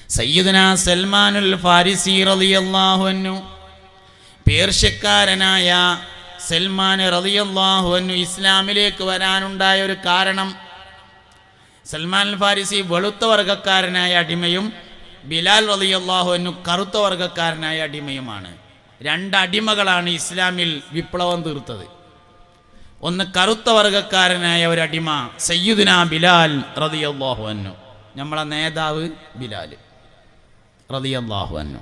സയ്യിദുനാ സൽമാനുൽ ഫാരിസി റളിയല്ലാഹു അൻഹു, പേർഷ്യക്കാരനായ സൽമാൻ റളിയല്ലാഹു അൻഹു ഇസ്ലാമിലേക്ക് വരാനുണ്ടായ ഒരു കാരണം, സൽമാൻ അൽ ഫാരിസി വെളുത്ത വർഗ്ഗക്കാരനായ അടിമയും ബിലാൽ റളിയല്ലാഹു അൻഹു കറുത്ത വർഗ്ഗക്കാരനായ അടിമയുമാണ്. രണ്ട് അടിമകളാണ് ഇസ്ലാമിൽ വിപ്ലവം തീർത്തത്. ഒന്ന് കറുത്ത വർഗ്ഗക്കാരനായ ഒരു അടിമ സയ്യിദുനാ ബിലാൽ റളിയല്ലാഹു അൻഹു, നമ്മളെ നേതാവ് ബിലാൽ റളിയല്ലാഹു അൻഹു.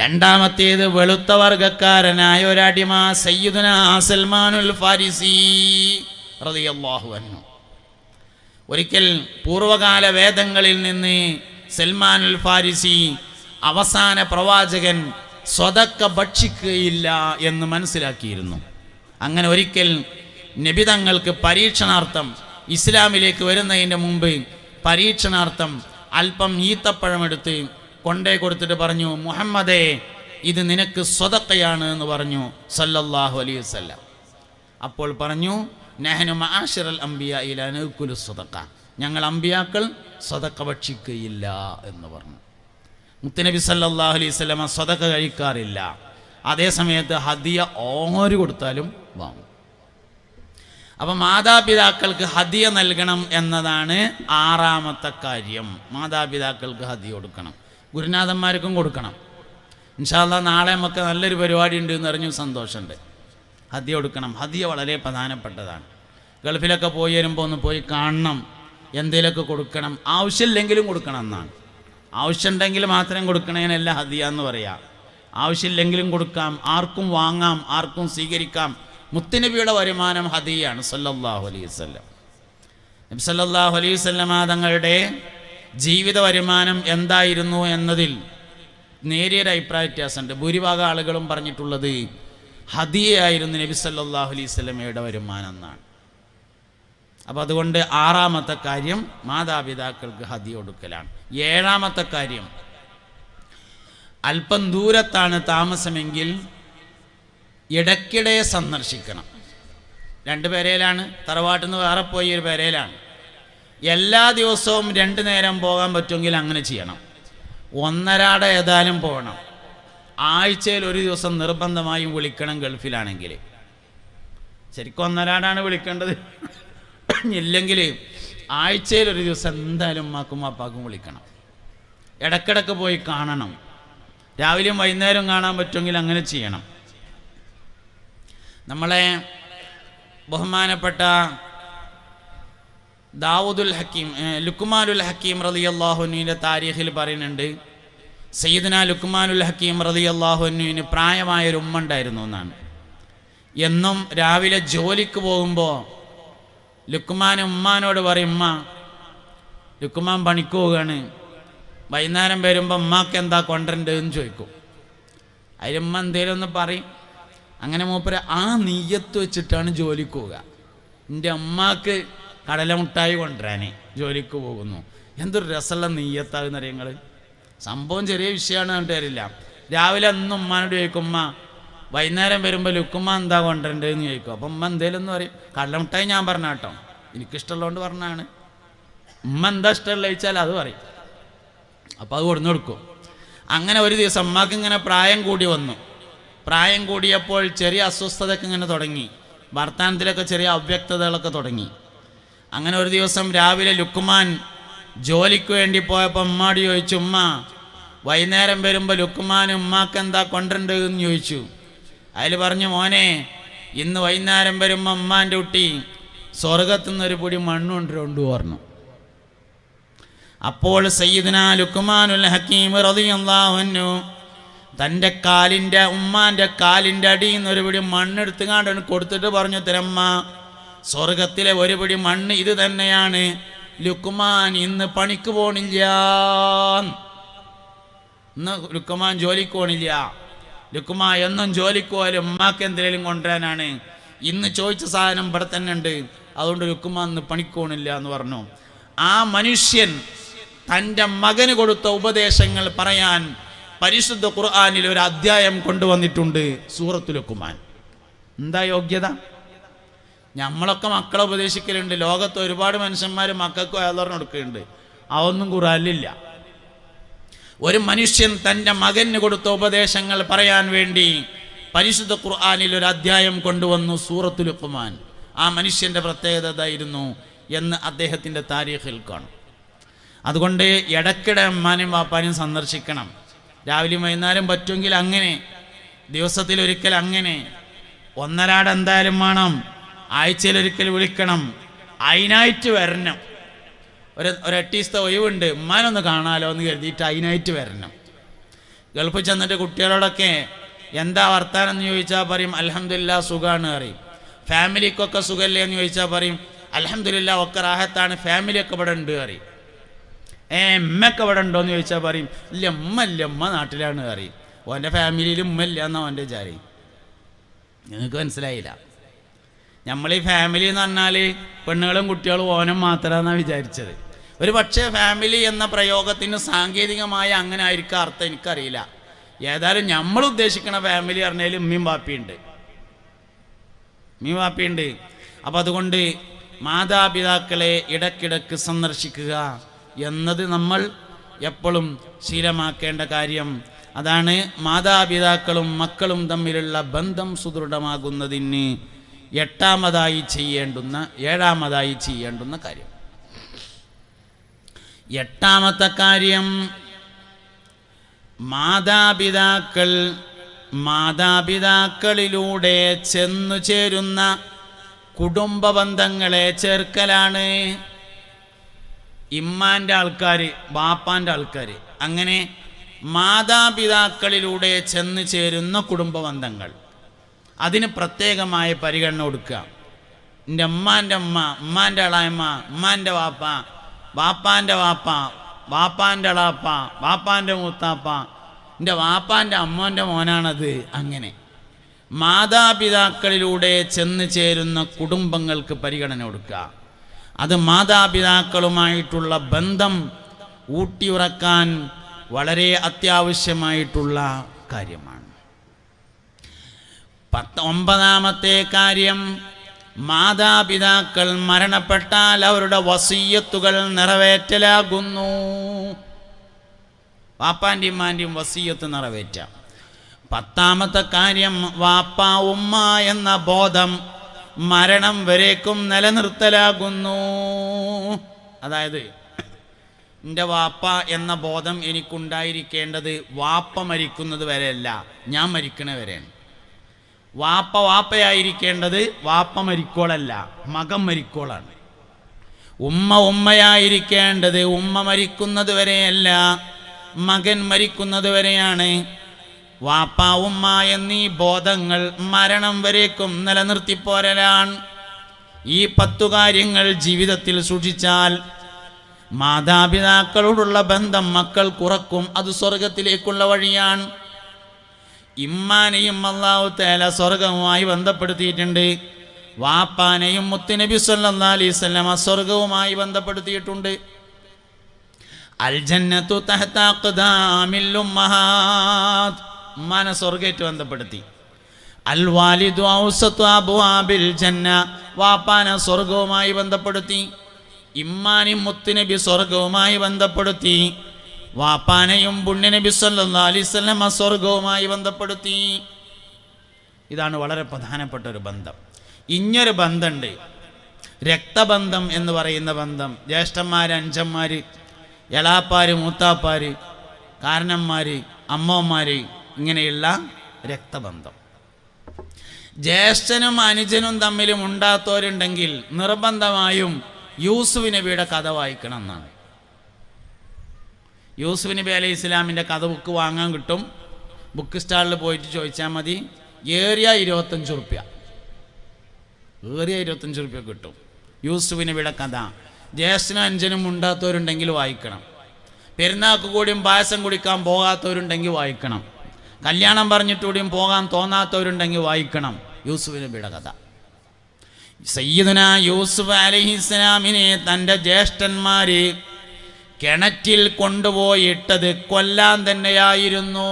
രണ്ടാമത്തേത് വെളുത്ത വർഗ്ഗക്കാരനായ ഒരു അടിമ സയ്യിദുനാ സൽമാനുൽ ഫാരിസി റളിയല്ലാഹു അൻഹു. ഒരിക്കൽ പൂർവകാല വേദങ്ങളിൽ നിന്ന് സൽമാനുൽ ഫാരിസി അവസാന പ്രവാചകൻ സ്വതക്ക ഭക്ഷിക്കുകയില്ല എന്ന് മനസ്സിലാക്കിയിരുന്നു. അങ്ങനെ ഒരിക്കൽ നബി തങ്ങൾക്ക് പരീക്ഷണാർത്ഥം, ഇസ്ലാമിലേക്ക് വരുന്നതിൻ്റെ മുമ്പ് പരീക്ഷണാർത്ഥം അല്പം ഈത്തപ്പഴമെടുത്ത് കൊണ്ടേ കൊടുത്തിട്ട് പറഞ്ഞു, മുഹമ്മദേ ഇത് നിനക്ക് സ്വതക്കയാണ് എന്ന് പറഞ്ഞു സല്ലല്ലാഹു അലൈഹി വസല്ലം. അപ്പോൾ പറഞ്ഞു, നഹ്നു മഅശറൽ അംബിയാ ലാ നഅകുലു സ്വതക്ക, ഞങ്ങൾ അമ്പിയാക്കൾ സ്വതക്ക ഭക്ഷിക്കുകയില്ല എന്ന് പറഞ്ഞു. മുത്തുനബി സല്ലല്ലാഹു അലൈഹി വസല്ലം സ്വതക്ക കഴിക്കാറില്ല. അതേ സമയത്ത് ഹദിയ ഓര് കൊടുത്താലും വാങ്ങും. അപ്പം മാതാപിതാക്കൾക്ക് ഹദിയ നൽകണം എന്നതാണ് ആറാമത്തെ കാര്യം. മാതാപിതാക്കൾക്ക് ഹദിയ കൊടുക്കണം, ഗുരുനാഥന്മാർക്കും കൊടുക്കണം. ഇൻഷാ അല്ലാഹ് നാളെ നമുക്ക് നല്ലൊരു പരിപാടി ഉണ്ട് എന്ന് അറിഞ്ഞു സന്തോഷമുണ്ട്. ഹദിയ കൊടുക്കണം. ഹദിയ വളരെ പ്രധാനപ്പെട്ടതാണ്. ഗൾഫിലൊക്കെ പോയി വരുമ്പോൾ ഒന്ന് പോയി കാണണം, എന്തെങ്കിലുമൊക്കെ കൊടുക്കണം. ആവശ്യമില്ലെങ്കിലും കൊടുക്കണം എന്നാണ്. ആവശ്യമുണ്ടെങ്കിൽ മാത്രം കൊടുക്കണേനല്ല ഹദിയ എന്ന് പറയാം. ആവശ്യമില്ലെങ്കിലും കൊടുക്കാം, ആർക്കും വാങ്ങാം, ആർക്കും സ്വീകരിക്കാം. മുത്തുനബിയുടെ വരുമാനം ഹദിയാണ് സല്ലല്ലാഹു അലൈഹി വസല്ലം. നബി സല്ലല്ലാഹു അലൈഹി വസല്ലം തങ്ങളുടെ ജീവിത വരുമാനം എന്തായിരുന്നു എന്നതിൽ നേരിയൊരു അഭിപ്രായ വ്യത്യാസമുണ്ട്. ഭൂരിഭാഗം ആളുകളും പറഞ്ഞിട്ടുള്ളത് ഹദിയയായിരുന്നു നബി സല്ലല്ലാഹു അലൈഹി വസല്ലമയുടെ വരുമാനം എന്നാണ്. അപ്പോൾ അതുകൊണ്ട് ആറാമത്തെ കാര്യം മാതാപിതാക്കൾക്ക് ഹദിയ കൊടുക്കലാണ്. ഏഴാമത്തെ കാര്യം, അല്പം ദൂരത്താണ് താമസമെങ്കിൽ ഇടയ്ക്കിടെ സന്ദർശിക്കണം. രണ്ട് പേരയിലാണ്, തറവാട്ടിൽ നിന്ന് വേറെ പോയി ഒരു പേരയിലാണ്. എല്ലാ ദിവസവും 2 നേരം പോകാൻ പറ്റുമെങ്കിൽ അങ്ങനെ ചെയ്യണം. ഒന്നരാടെ ഏതായാലും പോകണം. ആഴ്ചയിൽ ഒരു ദിവസം നിർബന്ധമായും വിളിക്കണം. ഗൾഫിലാണെങ്കിൽ ശരിക്കും ഒന്നരാടാണ് വിളിക്കേണ്ടത്. ഇല്ലെങ്കിൽ ആഴ്ചയിൽ ഒരു ദിവസം എന്തായാലും ഉമ്മാക്കും അപ്പാക്കും വിളിക്കണം. ഇടയ്ക്കിടയ്ക്ക് പോയി കാണണം. രാവിലെയും വൈകുന്നേരം കാണാൻ പറ്റുമെങ്കിൽ അങ്ങനെ ചെയ്യണം. നമ്മളെ ബഹുമാനപ്പെട്ട ദാവൂദുൽ ഹക്കീം, ലുക്മാനുൽ ഹക്കീം റളിയല്ലാഹു അൻഹുവിൻ്റെ താരീഖിൽ പറയുന്നുണ്ട്, സയ്യിദുനാ ലുക്മാനുൽ ഹക്കീം റളിയല്ലാഹു അൻഹുവിന് പ്രായമായൊരു ഉമ്മ ഉണ്ടായിരുന്നു എന്നാണ്. എന്നും രാവിലെ ജോലിക്ക് പോകുമ്പോൾ ലുക്മാൻ ഉമ്മാനോട് പറയും, ഉമ്മ, ലുക്മാൻ പണിക്ക് പോവുകയാണ്, വൈകുന്നേരം വരുമ്പോൾ ഉമ്മാക്ക് എന്താ കൊണ്ടുവരേണ്ടതെന്ന് ചോദിക്കും. അതിലുമ്മ എന്തേലും ഒന്ന് പറയും. അങ്ങനെ മൂപ്പര് ആ നീയത്ത് വെച്ചിട്ടാണ് ജോലിക്ക് പോവുക. എൻ്റെ അമ്മക്ക് കടലമുട്ടായി കൊണ്ടുവരാൻ ജോലിക്ക് പോകുന്നു. എന്തൊരു രസമുള്ള നീയത്താകുന്ന നിങ്ങൾ. സംഭവം ചെറിയ വിഷയമാണ് കണ്ടു തരില്ല. രാവിലെ ഒന്നും ഉമ്മാനോട് ചോദിക്കും, ഉമ്മ വൈകുന്നേരം വരുമ്പോൾ ലുക്കുമ്മ എന്താ കൊണ്ടുവരേണ്ടതെന്ന് ചോദിക്കും. അപ്പം ഉമ്മ എന്തേലും ഒന്ന് പറയും. കടലമുട്ടായി ഞാൻ പറഞ്ഞ കേട്ടോ, എനിക്കിഷ്ടമുള്ളതുകൊണ്ട് പറഞ്ഞാണ്. ഉമ്മ എന്താ ഇഷ്ടമുള്ള ചോദിച്ചാൽ അത് പറയും. അപ്പോൾ അത് കൊടുന്നു കൊടുക്കും. അങ്ങനെ ഒരു ദിവസം ഉമ്മക്ക് ഇങ്ങനെ പ്രായം കൂടി വന്നു. പ്രായം കൂടിയപ്പോൾ ചെറിയ അസ്വസ്ഥതയൊക്കെ ഇങ്ങനെ തുടങ്ങി. വർത്തമാനത്തിലൊക്കെ ചെറിയ അവ്യക്തതകളൊക്കെ തുടങ്ങി. അങ്ങനെ ഒരു ദിവസം രാവിലെ ലുക്മാൻ ജോലിക്ക് വേണ്ടി പോയപ്പോൾ ഉമ്മാട് ചോദിച്ചു, ഉമ്മ വൈകുന്നേരം വരുമ്പോൾ ലുക്മാൻ ഉമ്മാക്ക് എന്താ കൊണ്ടുവരേണ്ടതെന്ന് ചോദിച്ചു. അതിൽ പറഞ്ഞു, മോനെ ഇന്ന് വൈകുന്നേരം വരുമ്പോൾ ഉമ്മാൻ്റെ കുട്ടി സ്വർഗത്തുനിന്നൊരു പൊടി മണ്ണ് കൊണ്ടുവരുന്നു പറഞ്ഞു. അപ്പോൾ സയ്യിദുനാ ലുക്മാനുൽ ഹക്കീം റളിയല്ലാഹു അൻഹു തൻ്റെ കാലിൻ്റെ, ഉമ്മാൻ്റെ കാലിൻ്റെ അടിയിൽ നിന്ന് ഒരു പിടി മണ്ണെടുത്ത് കാണ്ടാണ് കൊടുത്തിട്ട് പറഞ്ഞു, തരമ്മ സ്വർഗത്തിലെ ഒരു പിടി മണ്ണ് ഇത് തന്നെയാണ്. ലുക്മാൻ ഇന്ന് പണിക്ക് പോണില്ല, ഇന്ന് ലുക്മാൻ ജോലിക്ക് പോണില്ല. ലുക്മാൻ എന്നും ജോലിക്ക് പോയാലും ഉമ്മാക്ക് എന്തെങ്കിലും കൊണ്ടുവരാനാണ്. ഇന്ന് ചോദിച്ച സാധനം ഇവിടെ തന്നെ ഉണ്ട്, അതുകൊണ്ട് ലുക്മാൻ ഇന്ന് പണിക്ക് പോണില്ല എന്ന് പറഞ്ഞു. ആ മനുഷ്യൻ തൻ്റെ മകന് കൊടുത്ത ഉപദേശങ്ങൾ പറയാൻ പരിശുദ്ധ ഖുർആനിൽ ഒരു അധ്യായം കൊണ്ടുവന്നിട്ടുണ്ട്, സൂറത്തുൽ ലുക്മാൻ. എന്താ യോഗ്യത? നമ്മളൊക്കെ മക്കളെ ഉപദേശിക്കലുണ്ട്. ലോകത്ത് ഒരുപാട് മനുഷ്യന്മാർ മക്കൾക്ക് വയലുറന്ന് കൊടുക്കുന്നുണ്ട്. അതൊന്നും ഖുർആനിലില്ല. ഒരു മനുഷ്യൻ തൻ്റെ മകന് കൊടുത്ത ഉപദേശങ്ങൾ പറയാൻ വേണ്ടി പരിശുദ്ധ ഖുർആനിൽ ഒരു അധ്യായം കൊണ്ടുവന്നു, സൂറത്തുൽ ലുഖ്മാൻ. ആ മനുഷ്യൻ്റെ പ്രത്യേകത ഇതായിരുന്നു എന്ന് അദ്ദേഹത്തിൻ്റെ താരീഖിൽ കാണും. അതുകൊണ്ട് ഇടയ്ക്കിടെ അമ്മാനും വാപ്പാനും സന്ദർശിക്കണം. രാവിലെയും വൈകുന്നേരം പറ്റുമെങ്കിൽ അങ്ങനെ, ദിവസത്തിലൊരിക്കൽ അങ്ങനെ, ഒന്നരാട് എന്തായാലും വേണം, ആഴ്ചയിലൊരിക്കൽ വിളിക്കണം, അതിനായിട്ട് വരണം. ഒരു 8 ദിവസത്തെ ഒഴിവുണ്ട്, ഉമ്മാനൊന്ന് കാണാലോ എന്ന് കരുതിയിട്ട് അതിനായിട്ട് വരണം. ഗൾഫിൽ ചെന്നിട്ട് കുട്ടികളോടൊക്കെ എന്താ വർത്താനം എന്ന് ചോദിച്ചാൽ പറയും അൽഹംദുലില്ലാ സുഖമാണ് പറയും. ഫാമിലിക്കൊക്കെ സുഖമല്ലേ എന്ന് ചോദിച്ചാൽ പറയും അൽഹംദുലില്ലാ ഒക്കെ റാഹത്താണ്, ഫാമിലിയൊക്കെ ഇവിടെ ഉണ്ട് പറയും. ഉമ്മയൊക്കെ ഇവിടെ ഉണ്ടോ എന്ന് ചോദിച്ചാൽ പറയും ഇല്ല ഉമ്മ നാട്ടിലാണ് പറയും. ഓൻ്റെ ഫാമിലിയിൽ ഉമ്മ ഇല്ല എന്നാ ഓൻ്റെ വിചാരം. നിങ്ങൾക്ക് മനസ്സിലായില്ല. നമ്മൾ ഈ ഫാമിലി എന്ന് പറഞ്ഞാൽ പെണ്ണുങ്ങളും കുട്ടികളും ഓനും മാത്രമെന്നാണ് വിചാരിച്ചത്. ഒരു പക്ഷേ ഫാമിലി എന്ന പ്രയോഗത്തിന് സാങ്കേതികമായ അങ്ങനെ ആയിരിക്കും അർത്ഥം, എനിക്കറിയില്ല. ഏതായാലും നമ്മൾ ഉദ്ദേശിക്കുന്ന ഫാമിലി പറഞ്ഞാൽ ഉമ്മയും വാപ്പിയുണ്ട്. അപ്പം അതുകൊണ്ട് മാതാപിതാക്കളെ ഇടയ്ക്കിടയ്ക്ക് സന്ദർശിക്കുക എന്നത് നമ്മൾ എപ്പോഴും ശീലമാക്കേണ്ട കാര്യം. അതാണ് മാതാപിതാക്കളും മക്കളും തമ്മിലുള്ള ബന്ധം സുദൃഢമാകുന്നതിന് ഏഴാമതായി ചെയ്യേണ്ടുന്ന കാര്യം. 8ാമത്തെ കാര്യം, മാതാപിതാക്കളിലൂടെ ചെന്നു ചേരുന്ന കുടുംബ ബന്ധങ്ങളെ ചേർക്കലാണ്. ഇമ്മാൻ്റെ ആൾക്കാർ, ബാപ്പാൻ്റെ ആൾക്കാർ, അങ്ങനെ മാതാപിതാക്കളിലൂടെ ചെന്ന് ചേരുന്ന കുടുംബ ബന്ധങ്ങൾ, അതിന് പ്രത്യേകമായ പരിഗണന കൊടുക്കുക. എൻ്റെ ഉമ്മാൻ്റെ ഉമ്മ, ഉമ്മാൻ്റെ അളായമ്മ, ഉമ്മാൻ്റെ വാപ്പ, വാപ്പാൻ്റെ വാപ്പ, വാപ്പാൻ്റെ അളാപ്പ, വാപ്പാൻ്റെ മൂത്താപ്പ, എൻ്റെ വാപ്പാൻ്റെ അമ്മോൻ്റെ മോനാണത്. അങ്ങനെ മാതാപിതാക്കളിലൂടെ ചെന്ന് ചേരുന്ന കുടുംബങ്ങൾക്ക് പരിഗണന കൊടുക്കുക. അത് മാതാപിതാക്കളുമായിട്ടുള്ള ബന്ധം ഊട്ടിയുറക്കാൻ വളരെ അത്യാവശ്യമായിട്ടുള്ള കാര്യമാണ്. 9ാമത്തെ കാര്യം, മാതാപിതാക്കൾ മരണപ്പെട്ടാൽ അവരുടെ വസിയ്യത്തുകൾ നിറവേറ്റലാകുന്നു. വാപ്പാൻ്റെയും ഉമ്മാൻ്റെയും വസിയ്യത്ത് നിറവേറ്റാം. 10ാമത്തെ കാര്യം, വാപ്പ ഉമ്മ എന്ന ബോധം മരണം വരേക്കും നിലനിർത്തലാകുന്നു. അതായത് എൻ്റെ വാപ്പ എന്ന ബോധം എനിക്കുണ്ടായിരിക്കേണ്ടത് വാപ്പ മരിക്കുന്നത് വരെയല്ല, ഞാൻ മരിക്കണ വരെയാണ്. വാപ്പയായിരിക്കേണ്ടത് വാപ്പ മരിക്കോളല്ല, മകൻ മരിക്കോളാണ്. ഉമ്മയായിരിക്കേണ്ടത് ഉമ്മ മരിക്കുന്നത് വരെയല്ല, മകൻ മരിക്കുന്നത് വരെയാണ്. വാപ്പ ഉമ്മ എന്നീ ബോധങ്ങൾ മരണം വരേക്കും നിലനിർത്തിപ്പോരലാണ്. ഈ 10 കാര്യങ്ങൾ ജീവിതത്തിൽ സൂക്ഷിച്ചാൽ മാതാപിതാക്കളോടുള്ള ബന്ധം മക്കൾ കുറക്കും. അത് സ്വർഗത്തിലേക്കുള്ള വഴിയാണ്. ഇമ്മാനെയും അല്ലാഹു തആല സ്വർഗവുമായി ബന്ധപ്പെടുത്തിയിട്ടുണ്ട്. വാപ്പാനെയും മുത്തുനബി സല്ലല്ലാഹു അലൈഹി വസല്ലം സ്വർഗവുമായി ബന്ധപ്പെടുത്തിയിട്ടുണ്ട്. അൽ ജന്നത്തു തഹ്ത അഖ്ദാമിൽ ഉമ്മഹാത്ത്, ഉമ്മാനെ സ്വർഗമായിട്ട് ബന്ധപ്പെടുത്തി. അൽ വാലിദു ഔസതു അബ്വാബിൽ ജന്ന, വാപ്പാനെ സ്വർഗവുമായി ബന്ധപ്പെടുത്തി. ഇമ്മാനെയും മുത്തുനബി സ്വർഗവുമായി ബന്ധപ്പെടുത്തി. വാപ്പാനെയും പുണ്യനബി സല്ലല്ലാഹു അലൈഹി വസല്ലം സ്വർഗവുമായി ബന്ധപ്പെടുത്തി. ഇതാണ് വളരെ പ്രധാനപ്പെട്ട ഒരു ബന്ധം. ഇങ്ങൊരു ബന്ധമുണ്ട്, രക്തബന്ധം എന്ന് പറയുന്ന ബന്ധം. ജ്യേഷ്ഠന്മാർ, അഞ്ചന്മാർ, എളാപ്പാർ, മൂത്താപ്പാർ, കാരണന്മാർ, അമ്മമാർ, ഇങ്ങനെയുള്ള രക്തബന്ധം. ജ്യേഷ്ഠനും അനുജനും തമ്മിലും ഉണ്ടാത്തവരുണ്ടെങ്കിൽ നിർബന്ധമായും യൂസുഫ് നബിയുടെ കഥ വായിക്കണം എന്നാണ്. യൂസുഫ് നബി അലൈഹി ഇസ്ലാമിൻ്റെ കഥ ബുക്ക് വാങ്ങാൻ കിട്ടും. ബുക്ക് സ്റ്റാളിൽ പോയിട്ട് ചോദിച്ചാൽ മതി. ഏറിയ 25 റുപ്യ, ഏറിയ 25 റുപ്യ കിട്ടും. യൂസുഫ് നബിയുടെ കഥ ജ്യേഷ്ഠനും അഞ്ചനും ഉണ്ടാത്തവരുണ്ടെങ്കിൽ വായിക്കണം. പെരുന്നാൾക്ക് കൂടിയും പായസം കുടിക്കാൻ പോകാത്തവരുണ്ടെങ്കിൽ വായിക്കണം. കല്യാണം പറഞ്ഞിട്ടുകൂടിയും പോകാൻ തോന്നാത്തവരുണ്ടെങ്കിൽ വായിക്കണം യൂസുഫ് നബിയുടെ കഥ. സയ്യിദുനാ യൂസുഫ് അലൈഹിസ്സലാമിനെ തൻ്റെ ജ്യേഷ്ഠന്മാർ കിണറ്റിൽ കൊണ്ടുപോയിട്ടത് കൊല്ലാൻ തന്നെയായിരുന്നു.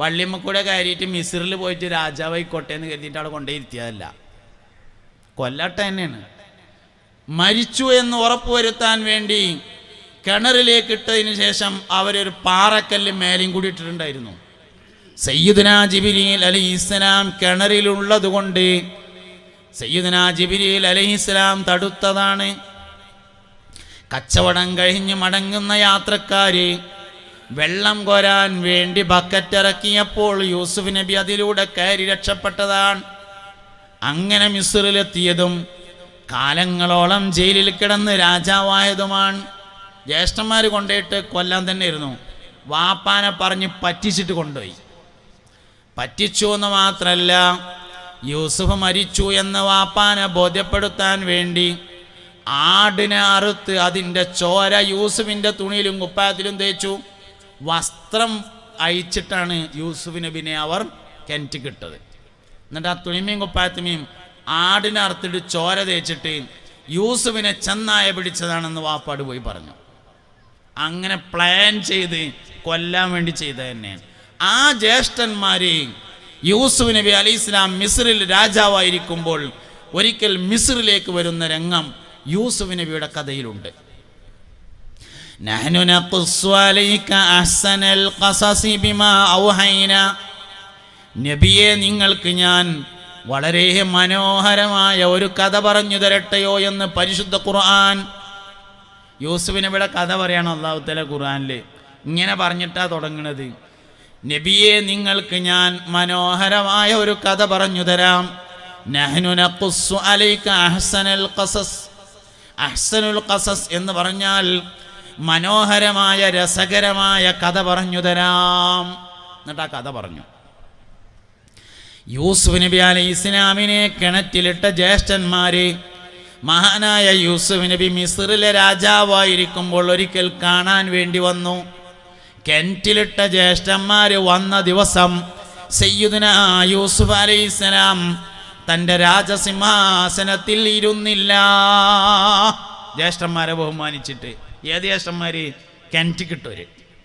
വള്ളിമ്മക്കൂടെ കയറിയിട്ട് മിസ്രിൽ പോയിട്ട് രാജാവായിക്കോട്ടെ എന്ന് കരുതിയിട്ട് അവിടെ കൊണ്ടേയിരുത്തിയതല്ല, കൊല്ലട്ടെ തന്നെയാണ്. മരിച്ചു എന്ന് ഉറപ്പുവരുത്താൻ വേണ്ടി കിണറിലേക്ക് ഇട്ടതിന് ശേഷം അവരൊരു പാറക്കല്ല് മേലെയും കൂടി ഇട്ടിട്ടുണ്ടായിരുന്നു. സയ്യിദുനാ ജിബ്രീൽ അലൈഹിസ്സലാം കിണറിലുള്ളത് കൊണ്ട് സയ്യിദുനാ ജിബ്രീൽ അലൈഹിസ്സലാം തടുത്തതാണ്. കച്ചവടം കഴിഞ്ഞ് മടങ്ങുന്ന യാത്രക്കാര് വെള്ളം കോരാൻ വേണ്ടി ബക്കറ്റ് ഇറക്കിയപ്പോൾ യൂസുഫ് നബി അതിലൂടെ കയറി രക്ഷപ്പെട്ടതാണ്. അങ്ങനെ മിസ്റിലെത്തിയതും കാലങ്ങളോളം ജയിലിൽ കിടന്ന് രാജാവായതുമാണ്. ജ്യേഷ്ഠന്മാർ കൊണ്ടുപോയിട്ട് കൊല്ലാൻ തന്നെ ഇരുന്നു. വാപ്പാനെ പറഞ്ഞ് പറ്റിച്ചിട്ട് കൊണ്ടുപോയി. പറ്റിച്ചു എന്ന് മാത്രമല്ല, യൂസുഫ് മരിച്ചു എന്ന് വാപ്പാനെ ബോധ്യപ്പെടുത്താൻ വേണ്ടി ആടിനെ അറുത്ത് അതിൻ്റെ ചോര യൂസുഫിൻ്റെ തുണിയിലും കുപ്പായത്തിലും തേച്ചു. വസ്ത്രം അയച്ചിട്ടാണ് യൂസുഫ് നബിനെ അവർ കിണറ്റിക്കിട്ടത്. എന്നിട്ട് ആ തുണിമയും കുപ്പായത്തുമയും ആടിനെ അറുത്തിട്ട് ചോര തേച്ചിട്ട് യൂസുഫിനെ ചെന്നായ പിടിച്ചതാണെന്ന് വാപ്പാട് പോയി പറഞ്ഞു. അങ്ങനെ പ്ലാൻ ചെയ്ത് കൊല്ലാൻ വേണ്ടി ചെയ്ത തന്നെയാണ്. ആ ജ്യേഷ്ഠന്മാര് യൂസുഫ് നബി അലൈഹിസ്സലാം മിസ്റിൽ രാജാവായിരിക്കുമ്പോൾ ഒരിക്കൽ മിസ്റിലേക്ക് വരുന്ന രംഗം യൂസുഫ് നബിയുടെ കഥയിലുണ്ട്. നഹ്നു നഖുസ്സു അലൈക അഹ്സനൽ ഖസസി ബിമാ ഔഹൈനാ, നബിയെ നിങ്ങൾക്ക് ഞാൻ വളരെ മനോഹരമായ ഒരു കഥ പറഞ്ഞു തരട്ടെയോ എന്ന് പരിശുദ്ധ ഖുർആൻ. യൂസുഫ് നബിയുടെ കഥ പറയാണ് അല്ലാഹു തആല ഖുർആനിൽ. ഇങ്ങനെ പറഞ്ഞിട്ടാ തുടങ്ങുന്നത്, നബിയെ നിങ്ങൾക്ക് ഞാൻ മനോഹരമായ ഒരു കഥ പറഞ്ഞു തരാം. നഹ്നു നഖുസ്സു അലൈക അഹ്സനൽ ഖസസ്. അഹ്സനുൽ ഖസസ് എന്ന് പറഞ്ഞാൽ മനോഹരമായ രസകരമായ കഥ പറഞ്ഞു തരാം. എന്നിട്ട് ആ കഥ പറഞ്ഞു. യൂസുഫ് നബി അലൈഹിസ്സലാമിനെ കിണറ്റിലിട്ട ജ്യേഷ്ഠന്മാര് മഹാനായ യൂസുഫ് നബി മിസ്റിലെ രാജാവായിരിക്കുമ്പോൾ ഒരിക്കൽ കാണാൻ വേണ്ടി വന്നു. കിണറ്റിലിട്ട ജ്യേഷ്ഠന്മാര് വന്ന ദിവസം സയ്യിദുനാ യൂസുഫ് അലൈഹിസ്സലാം തൻ്റെ രാജസിംഹാസനത്തിൽ ഇരുന്നില്ല. ജ്യേഷ്ഠന്മാരെ ബഹുമാനിച്ചിട്ട്. ഏത് ജ്യേഷ്ഠന്മാര്? കിണറ്റിക്കിട്ടവര്.